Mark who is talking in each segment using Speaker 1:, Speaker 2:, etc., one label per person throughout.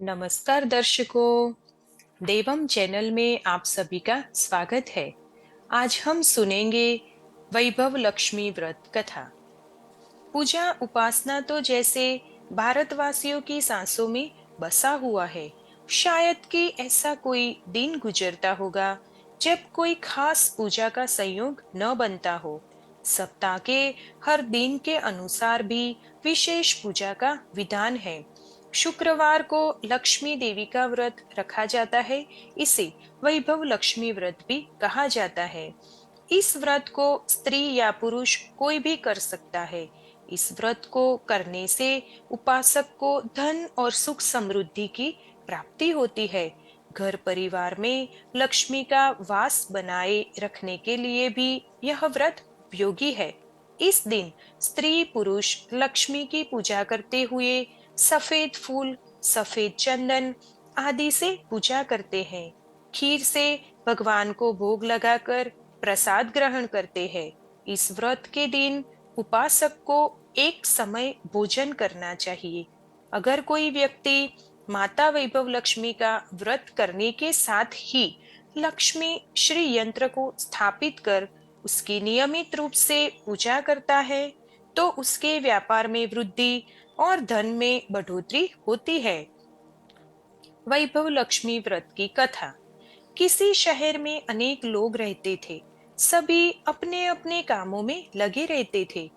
Speaker 1: नमस्कार दर्शकों, देवम चैनल में आप सभी का स्वागत है। आज हम सुनेंगे वैभव लक्ष्मी व्रत कथा। पूजा उपासना तो जैसे भारतवासियों की सांसों में बसा हुआ है। शायद कि ऐसा कोई दिन गुजरता होगा जब कोई खास पूजा का संयोग न बनता हो। सप्ताह के हर दिन के अनुसार भी विशेष पूजा का विधान है। शुक्रवार को लक्ष्मी देवी का व्रत रखा जाता है। इसे वैभव लक्ष्मी व्रत भी कहा जाता है। इस व्रत को स्त्री या पुरुष कोई भी कर सकता है। इस व्रत को करने से उपासक को धन और सुख समृद्धि की प्राप्ति होती है। घर परिवार में लक्ष्मी का वास बनाए रखने के लिए भी यह व्रत उपयोगी है। इस दिन स्त्री पुरुष लक्ष्मी की पूजा करते हुए सफेद फूल, सफेद चंदन आदि से पूजा करते हैं। खीर से भगवान को भोग लगाकर प्रसाद ग्रहण करते हैं। इस व्रत के दिन उपासक को एक समय भोजन करना चाहिए। अगर कोई व्यक्ति माता वैभव लक्ष्मी का व्रत करने के साथ ही लक्ष्मी श्री यंत्र को स्थापित कर उसकी नियमित रूप से पूजा करता है, तो उसके व्यापार में वृद्धि और धन में बढ़ोतरी होती है। वैभव लक्ष्मी व्रत की कथा। किसी शहर में अनेक लोग रहते थे। सभी अपने अपने कामों में लगे रहते थे।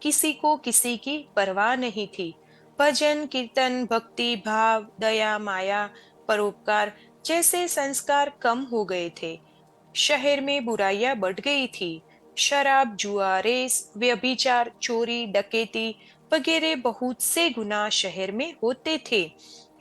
Speaker 1: किसी को किसी की परवाह नहीं थी। भजन कीर्तन, भक्ति भाव, दया माया, परोपकार जैसे संस्कार कम हो गए थे। शहर में बुराइयां बढ़ गई थी। शराब, जुआ, रेस, व्यभिचार, चोरी, डकैती वगैरह बहुत से गुनाह शहर में होते थे।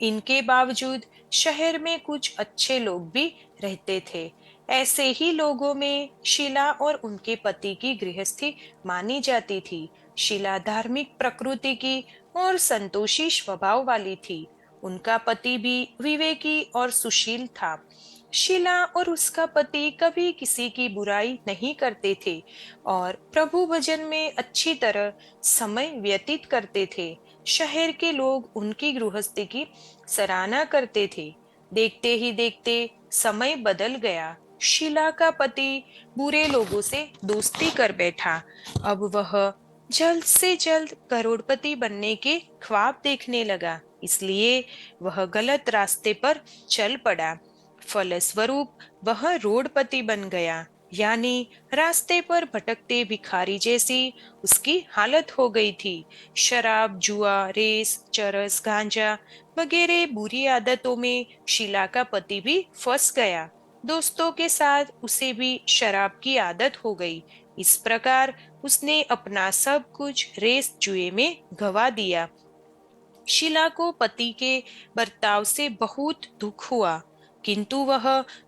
Speaker 1: इनके बावजूद शहर में कुछ अच्छे लोग भी रहते थे। ऐसे ही लोगों में शीला और उनके पति की गृहस्थी मानी जाती थी। शीला धार्मिक प्रकृति की और संतोषी स्वभाव वाली थी। उनका पति भी विवेकी और सुशील था। शीला और उसका पति कभी किसी की बुराई नहीं करते थे और प्रभु भजन में अच्छी तरह समय व्यतीत करते थे। शहर के लोग उनकी गृहस्थी की सराहना करते थे। देखते ही देखते समय बदल गया। शीला का पति बुरे लोगों से दोस्ती कर बैठा। अब वह जल्द से जल्द करोड़पति बनने के ख्वाब देखने लगा, इसलिए वह गलत रास्ते पर चल पड़ा। फलस्वरूप वह रोडपति बन गया, यानी रास्ते पर भटकते भिखारी जैसी उसकी हालत हो गई थी। शराब, जुआ, रेस, चरस, गांजा वगैरह बुरी आदतों में शीला का पति भी फंस गया। दोस्तों के साथ उसे भी शराब की आदत हो गई। इस प्रकार उसने अपना सब कुछ रेस जुए में गवा दिया। शीला को पति के बर्ताव से बहुत दुख हुआ, किंतु वह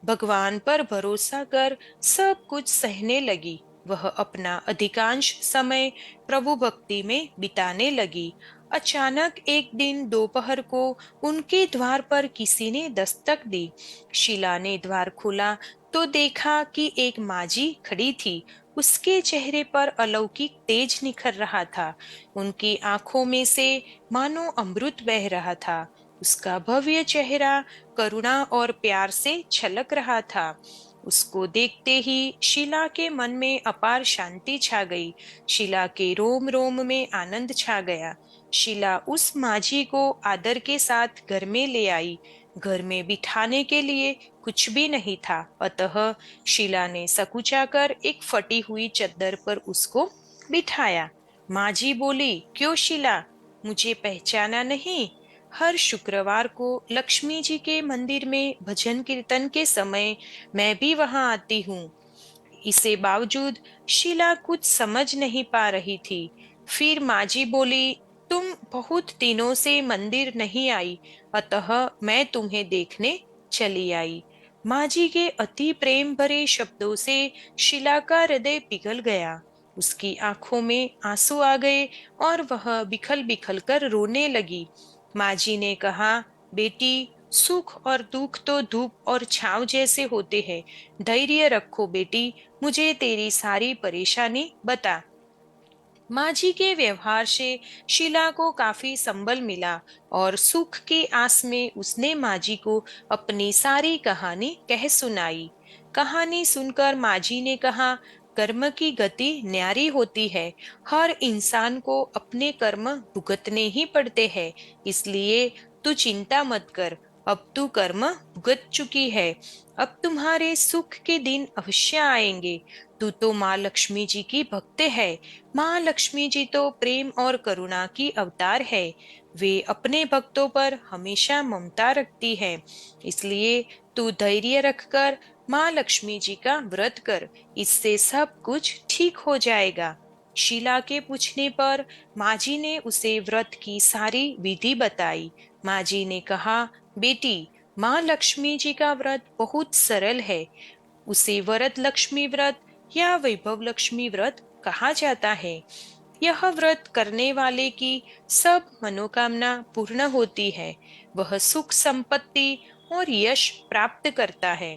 Speaker 1: भगवान पर भरोसा कर सब कुछ सहने लगी। वह अपना अधिकांश समय प्रभु भक्ति में बिताने लगी। अचानक एक दिन दोपहर को उनके द्वार पर किसी ने दस्तक दी। शीला ने द्वार खोला तो देखा कि एक माजी खड़ी थी। उसके चेहरे पर अलौकिक तेज निखर रहा था। उनकी आंखों में से मानो अमृत बह रहा था। उसका भव्य चेहरा करुणा और प्यार से छलक रहा था। उसको देखते ही शीला के मन में अपार शांति छा गई। शीला के रोम रोम में आनंद छा गया। शीला उस माझी को आदर के साथ घर में ले आई। घर में बिठाने के लिए कुछ भी नहीं था, अतः शीला ने सकुचाकर एक फटी हुई चद्दर पर उसको बिठाया। माझी बोली, क्यों शीला, मुझे पहचाना नहीं? हर शुक्रवार को लक्ष्मी जी के मंदिर में भजन कीर्तन के समय मैं भी वहां आती हूँ। इसे बावजूद शीला कुछ समझ नहीं पा रही थी। फिर माँ जी बोली, तुम बहुत दिनों से मंदिर नहीं आई, अतः मैं तुम्हें देखने चली आई। माँ जी के अति प्रेम भरे शब्दों से शीला का हृदय पिघल गया। उसकी आंखों में आंसू आ गए और वह बिखल बिखल कर रोने लगी। माँ जी ने कहा, बेटी, सुख और दुख तो धूप और छांव जैसे होते हैं। धैर्य रखो बेटी, मुझे तेरी सारी परेशानी बता। माँ जी के व्यवहार से शीला को काफी संबल मिला और सुख की आस में उसने माँ जी को अपनी सारी कहानी कह सुनाई। कहानी सुनकर माँ जी ने कहा, कर्म की गति न्यारी होती है। हर इंसान को अपने कर्म भुगतने ही पड़ते हैं। इसलिए तू चिंता मत कर, अब तू कर्म भुगत चुकी है। अब तुम्हारे सुख के दिन अवश्य आएंगे। तू तो माँ लक्ष्मी जी की भक्त है। माँ लक्ष्मी जी तो प्रेम और करुणा की अवतार है। वे अपने भक्तों पर हमेशा ममता रखती है। इसलिए तू धैर्य रखकर माँ लक्ष्मी जी का व्रत कर। इससे सब कुछ ठीक हो जाएगा। शीला के पूछने पर माँ जी ने उसे व्रत की सारी विधि बताई। माँ जी ने कहा, बेटी, माँ लक्ष्मी जी का व्रत बहुत सरल है। उसे वरद लक्ष्मी व्रत या वैभव लक्ष्मी व्रत कहा जाता है। यह व्रत करने वाले की सब मनोकामना पूर्ण होती है। वह सुख संपत्ति और यश प्राप्त करता है।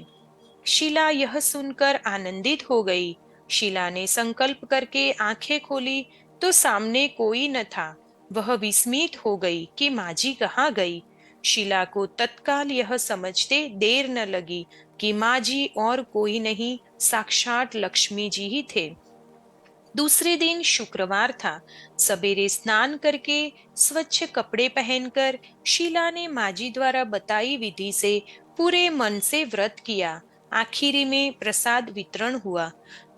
Speaker 1: शीला यह सुनकर आनंदित हो गई। शीला ने संकल्प करके आंखें खोली तो सामने कोई न था। वह विस्मित हो गई कि माँ जी कहाँ गई। शीला को तत्काल यह समझते देर न लगी कि माँ जी और कोई नहीं, साक्षात लक्ष्मी जी ही थे। दूसरे दिन शुक्रवार था। सवेरे स्नान करके स्वच्छ कपड़े पहनकर शीला ने माजी द्वारा बताई विधि से पूरे मन से व्रत किया। आखिरी में प्रसाद वितरण हुआ।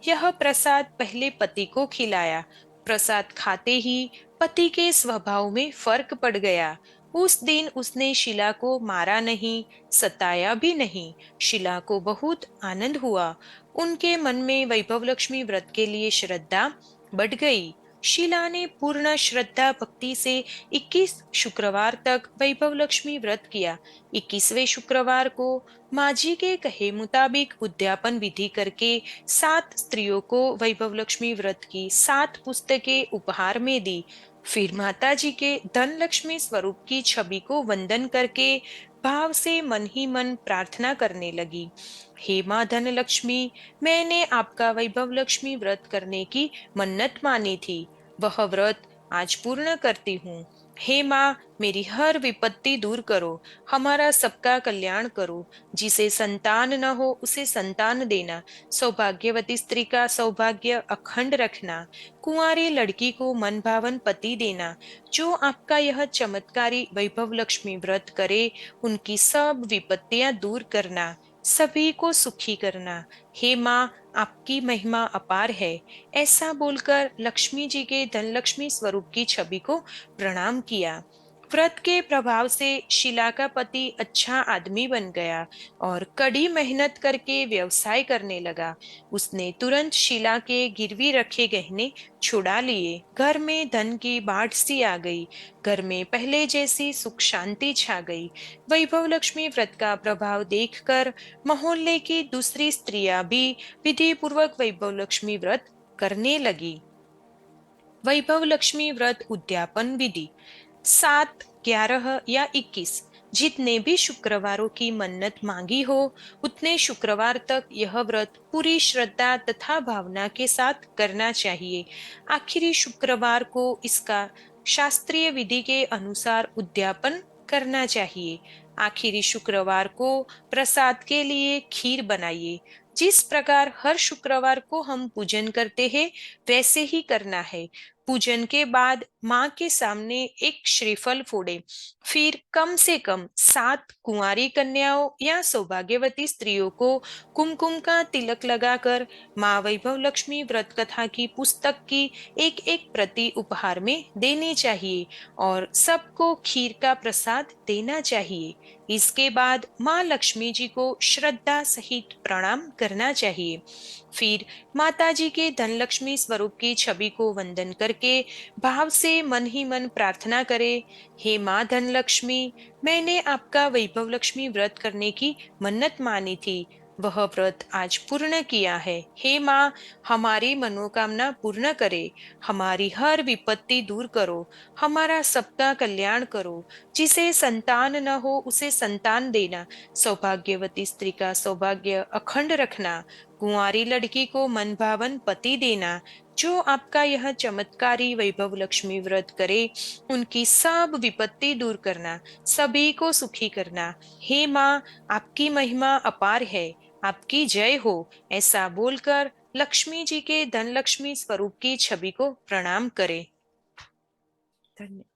Speaker 1: यह प्रसाद पहले पति को खिलाया। प्रसाद खाते ही पति के स्वभाव में फर्क पड़ गया। उस दिन उसने शीला को मारा नहीं, सताया भी नहीं। शीला को बहुत आनंद हुआ। उनके मन में वैभव लक्ष्मी व्रत के लिए श्रद्धा बढ़ गई। शीला ने पूर्ण श्रद्धा भक्ति से 21 शुक्रवार तक वैभव लक्ष्मी व्रत किया। 21वें शुक्रवार को माँ जी के कहे मुताबिक उद्यापन विधि करके 7 स्त्रियों को वैभव लक्ष्मी व्रत की 7 पुस्तकें उपहार में दी। फिर माता जी के धन लक्ष्मी स्वरूप की छवि को वंदन करके भाव से मन ही मन प्रार्थना करने लगी। हे माँ धन लक्ष्मी, मैंने आपका वैभव लक्ष्मी व्रत करने की मन्नत मानी थी। वह व्रत आज पूर्ण करती हूँ। हे माँ, मेरी हर विपत्ति दूर करो। हमारा सबका कल्याण करो। जिसे संतान न हो उसे संतान देना। सौभाग्यवती स्त्री का सौभाग्य अखंड रखना। कुंवारी लड़की को मन भावन पति देना। जो आपका यह चमत्कारी वैभव लक्ष्मी व्रत करे, उनकी सब विपत्तियां दूर करना। सभी को सुखी करना। हे माँ, आपकी महिमा अपार है। ऐसा बोलकर लक्ष्मी जी के धनलक्ष्मी स्वरूप की छवि को प्रणाम किया। व्रत के प्रभाव से शीला का पति अच्छा आदमी बन गया और कड़ी मेहनत करके व्यवसाय करने लगा। उसने तुरंत शीला के गिरवी रखे गहने छुड़ा लिए। घर में धन की बाढ़ सी आ गई। घर में पहले जैसी सुख शांति छा गई। वैभव लक्ष्मी व्रत का प्रभाव देखकर मोहल्ले की दूसरी स्त्रियां भी विधि पूर्वक वैभव लक्ष्मी व्रत करने लगी। वैभव लक्ष्मी व्रत उद्यापन विधि 7, 11 या 21 जितने भी शुक्रवारों की मन्नत मांगी हो, उतने शुक्रवार तक यह व्रत पूरी श्रद्धा तथा भावना के साथ करना चाहिए। आखिरी शुक्रवार को इसका शास्त्रीय विधि के अनुसार उद्यापन करना चाहिए। आखिरी शुक्रवार को प्रसाद के लिए खीर बनाइए। जिस प्रकार हर शुक्रवार को हम पूजन करते हैं, वैसे ही करना है। पूजन के बाद माँ के सामने एक श्रीफल फोड़े। फिर कम से कम 7 कुंवारी कन्याओं या सौभाग्यवती स्त्रियों को कुमकुम का तिलक लगाकर माँ वैभव लक्ष्मी व्रत कथा की पुस्तक की एक एक प्रति उपहार में देनी चाहिए और सबको खीर का प्रसाद देना चाहिए। इसके बाद माँ लक्ष्मी जी को श्रद्धा सहित प्रणाम करना चाहिए। फिर माता जी के धनलक्ष्मी स्वरूप की छवि को वंदन करके भाव से मन ही मन प्रार्थना करे, हे माँ धनलक्ष्मी, मैंने आपका वैभव लक्ष्मी व्रत करने की मन्नत मानी थी। वह व्रत आज पूर्ण किया है। हे माँ, हमारी मनोकामना पूर्ण करे। हमारी हर विपत्ति दूर करो। हमारा सबका कल्याण करो। जिसे संतान न हो उसे संतान देना। सौभाग्यवती स्त्री का सौभाग्य अखंड रखना। कुंवारी लड़की को मनभावन पति देना। जो आपका यह चमत्कारी वैभव लक्ष्मी व्रत करे, उनकी सब विपत्ति दूर करना, सभी को सुखी करना। हे माँ, आपकी महिमा अपार है, आपकी जय हो। ऐसा बोलकर लक्ष्मी जी के धन लक्ष्मी स्वरूप की छवि को प्रणाम करें। धन्यवाद।